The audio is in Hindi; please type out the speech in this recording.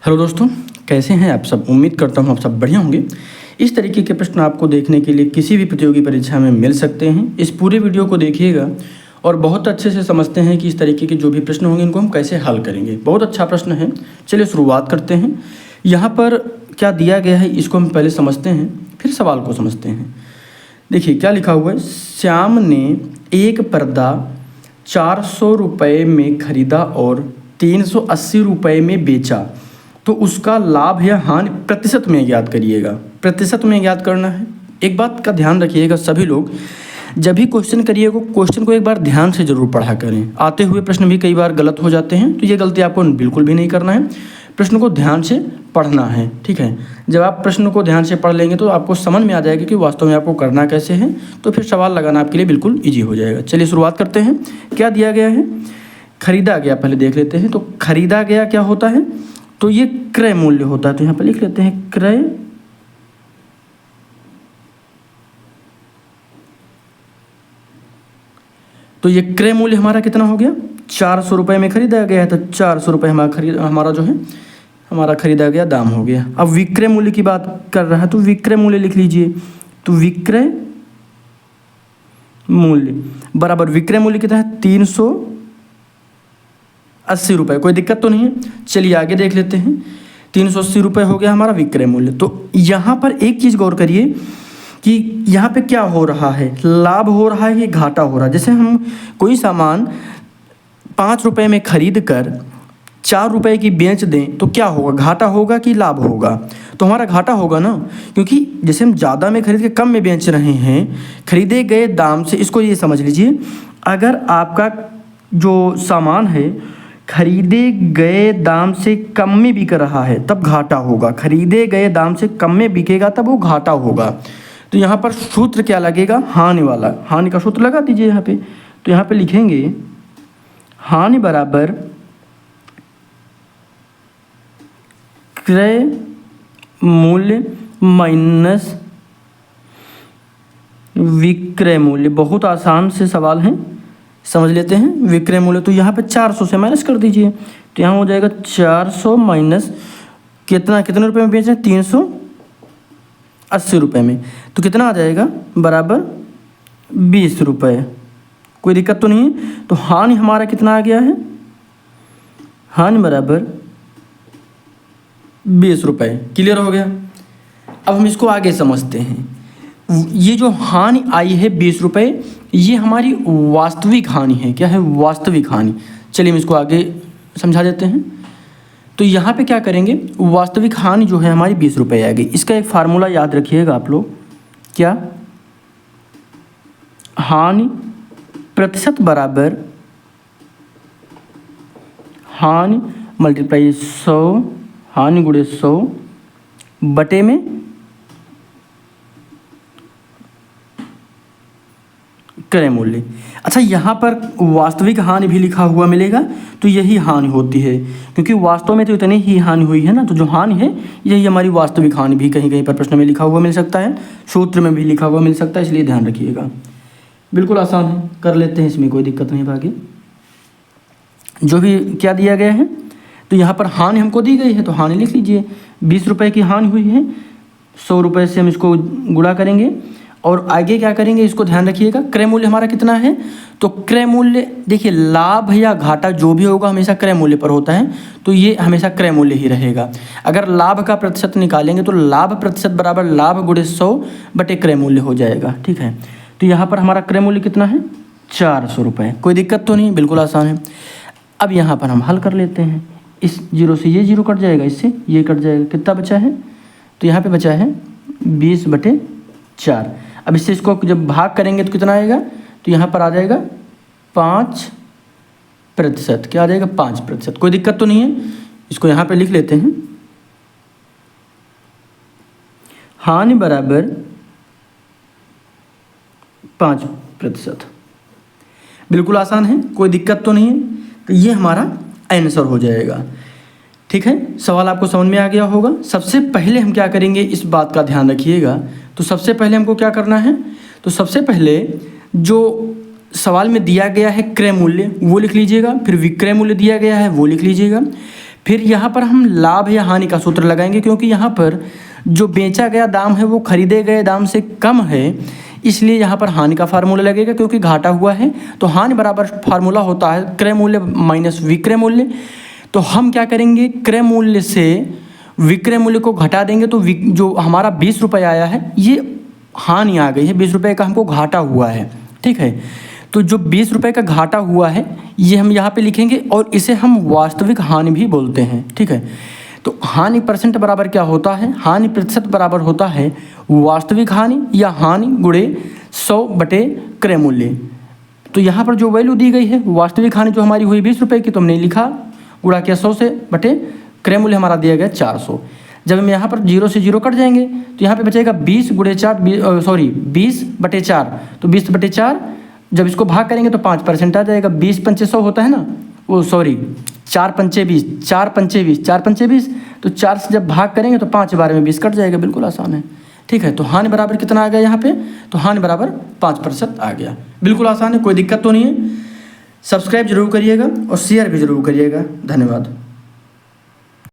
हेलो दोस्तों, कैसे हैं आप सब। उम्मीद करता हूं आप सब बढ़िया होंगे। इस तरीके के प्रश्न आपको देखने के लिए किसी भी प्रतियोगी परीक्षा में मिल सकते हैं। इस पूरे वीडियो को देखिएगा और बहुत अच्छे से समझते हैं कि इस तरीके के जो भी प्रश्न होंगे इनको हम कैसे हल करेंगे। बहुत अच्छा प्रश्न है, चलिए शुरुआत करते हैं। यहाँ पर क्या दिया गया है इसको हम पहले समझते हैं, फिर सवाल को समझते हैं। देखिए क्या लिखा हुआ है। श्याम ने एक पर्दा 400 रुपये में खरीदा और 380 रुपये में बेचा, तो उसका लाभ या हानि प्रतिशत में ज्ञात करिएगा। प्रतिशत में ज्ञात करना है। एक बात का ध्यान रखिएगा सभी लोग, जब भी क्वेश्चन करिएगा क्वेश्चन को एक बार ध्यान से ज़रूर पढ़ा करें। आते हुए प्रश्न भी कई बार गलत हो जाते हैं, तो ये गलती आपको बिल्कुल भी नहीं करना है। प्रश्न को ध्यान से पढ़ना है, ठीक है। जब आप प्रश्न को ध्यान से पढ़ लेंगे तो आपको समझ में आ जाएगा कि वास्तव में आपको करना कैसे है, तो फिर सवाल लगाना आपके लिए बिल्कुल ईजी हो जाएगा। चलिए शुरुआत करते हैं। क्या दिया गया है, खरीदा गया, पहले देख लेते हैं। तो खरीदा गया क्या होता है, तो ये क्रय मूल्य होता है। तो यहाँ पर लिख लेते हैं क्रय तो ये क्रय मूल्य हमारा कितना हो गया, 400 रुपये में खरीदा गया है, तो 400 रुपये हमारा जो है हमारा खरीदा गया दाम हो गया। अब विक्रय मूल्य की बात कर रहा है तो विक्रय मूल्य लिख लीजिए। तो विक्रय मूल्य बराबर विक्रय मूल्य कितना है, 380 रुपये। कोई दिक्कत तो नहीं है। चलिए आगे देख लेते हैं। 380 रुपये हो गया हमारा विक्रय मूल्य। तो यहाँ पर एक चीज़ गौर करिए कि यहाँ पे क्या हो रहा है, लाभ हो रहा है कि घाटा हो रहा है। जैसे हम कोई सामान 5 रुपये में खरीद कर 4 रुपये की बेच दें तो क्या होगा, घाटा होगा कि लाभ होगा। तो हमारा घाटा होगा ना, क्योंकि जैसे हम ज़्यादा में खरीद के कम में बेच रहे हैं, खरीदे गए दाम से। इसको ये समझ लीजिए, अगर आपका जो सामान है खरीदे गए दाम से कम में बिक रहा है तब घाटा होगा, खरीदे गए दाम से कम में बिकेगा तब वो घाटा होगा। तो यहाँ पर सूत्र क्या लगेगा, हानि वाला। हानि का सूत्र लगा दीजिए यहाँ पे। तो यहाँ पे लिखेंगे हानि बराबर क्रय मूल्य माइनस विक्रय मूल्य। बहुत आसान से सवाल है, समझ लेते हैं। विक्रय मूल्य तो यहाँ पे 400 से माइनस कर दीजिए, तो यहाँ हो जाएगा 400 माइनस कितने रुपए में बेचे हैं, 380 रुपये में। तो कितना आ जाएगा, बराबर 20 रुपये। कोई दिक्कत तो नहीं है। तो हानि हमारा कितना आ गया है, हानि बराबर 20 रुपये। क्लियर हो गया। अब हम इसको आगे समझते हैं। ये जो हानि आई है 20 रुपये, ये हमारी वास्तविक हानि है। क्या है, वास्तविक हानि। चलिए हम इसको आगे समझा देते हैं। तो यहाँ पे क्या करेंगे, वास्तविक हानि जो है हमारी 20 रुपये आ गई। इसका एक फार्मूला याद रखिएगा आप लोग, क्या, हानि प्रतिशत बराबर हानि मल्टीप्लाई 100, हानि गुणे 100 बटे में क्रय मूल्य। अच्छा, यहाँ पर वास्तविक हानि भी लिखा हुआ मिलेगा, तो यही हानि होती है, क्योंकि वास्तव में तो इतनी ही हानि हुई है ना। तो जो हानि है यही हमारी वास्तविक हानि भी कहीं कहीं पर प्रश्न में लिखा हुआ मिल सकता है, सूत्र में भी लिखा हुआ मिल सकता है, इसलिए ध्यान रखिएगा। बिल्कुल आसान है, कर लेते हैं, इसमें कोई दिक्कत नहीं। बाकी जो भी क्या दिया गया है, तो यहाँ पर हानि हमको दी गई है, तो हानि लिख लीजिए। 20 रुपये की हानि हुई है, 100 रुपये से हम इसको गुणा करेंगे और आगे क्या करेंगे, इसको ध्यान रखिएगा। क्रय मूल्य हमारा कितना है, तो क्रय मूल्य देखिए, लाभ या घाटा जो भी होगा हमेशा क्रय मूल्य पर होता है, तो ये हमेशा क्रय मूल्य ही रहेगा। अगर लाभ का प्रतिशत निकालेंगे तो लाभ प्रतिशत बराबर लाभ गुणे 100 बटे क्रय मूल्य हो जाएगा, ठीक है। तो यहाँ पर हमारा क्रय मूल्य कितना है, 400 रुपये। कोई दिक्कत तो नहीं, बिल्कुल आसान है। अब यहाँ पर हम हल कर लेते हैं। इस 0 से ये 0 कट जाएगा, इससे ये कट जाएगा, कितना बचा है, तो यहाँ पे बचा है 20/4। अब इससे इसको जब भाग करेंगे तो कितना आएगा, तो यहाँ पर आ जाएगा 5%। क्या आ जाएगा, 5%। कोई दिक्कत तो नहीं है। इसको यहाँ पे लिख लेते हैं, हानि बराबर 5%। बिल्कुल आसान है, कोई दिक्कत तो नहीं है। तो ये हमारा आंसर हो जाएगा, ठीक है। सवाल आपको समझ में आ गया होगा। सबसे पहले हम क्या करेंगे, इस बात का ध्यान रखिएगा। तो सबसे पहले हमको क्या करना है, तो सबसे पहले जो सवाल में दिया गया है क्रय मूल्य वो लिख लीजिएगा, फिर विक्रय मूल्य दिया गया है वो लिख लीजिएगा, फिर यहाँ पर हम लाभ या हानि का सूत्र लगाएंगे, क्योंकि यहाँ पर जो बेचा गया दाम है वो खरीदे गए दाम से कम है, इसलिए यहाँ पर हानि का फार्मूला लगेगा, क्योंकि घाटा हुआ है। तो हानि बराबर फार्मूला होता है क्रय मूल्य माइनस विक्रय मूल्य। तो हम क्या करेंगे, क्रय मूल्य से विक्रय मूल्य को घटा देंगे, तो जो हमारा 20 रुपये आया है ये हानि आ गई है, 20 रुपये का हमको घाटा हुआ है, ठीक है। तो जो 20 रुपये का घाटा हुआ है ये हम यहाँ पे लिखेंगे, और इसे हम वास्तविक हानि भी बोलते हैं, ठीक है। तो हानि परसेंट बराबर क्या होता है, हानि प्रतिशत बराबर होता है वास्तविक हानि या हानि गुणे 100 बटे क्रय मूल्य। तो यहाँ पर जो वैल्यू दी गई है वास्तविक हानि जो हमारी हुई 20 रुपये की, तो हमने लिखा गुणा किया 100 से, बटे क्रय मूल्य हमारा दिया गया 400। जब हम यहाँ पर 0 से 0 कट जाएंगे तो यहाँ पे बचेगा 20 गुणे 4, सॉरी 20 बटे 4। तो 20 बटे 4 जब इसको भाग करेंगे तो 5% आ जाएगा। 20 पंचे 100 होता है ना, वो सॉरी 4 पंचे 20, 4 पंचे 20, 4 पंचे 20, तो 4 से जब भाग करेंगे तो 5 बार में 20 कट जाएगा, बिल्कुल आसान है, ठीक है। तो हानि बराबर कितना आ गया यहाँ पे, तो हानि बराबर 5% आ गया, बिल्कुल आसान है, कोई दिक्कत तो नहीं है। सब्सक्राइब जरूर करिएगा और शेयर भी जरूर करिएगा। धन्यवाद।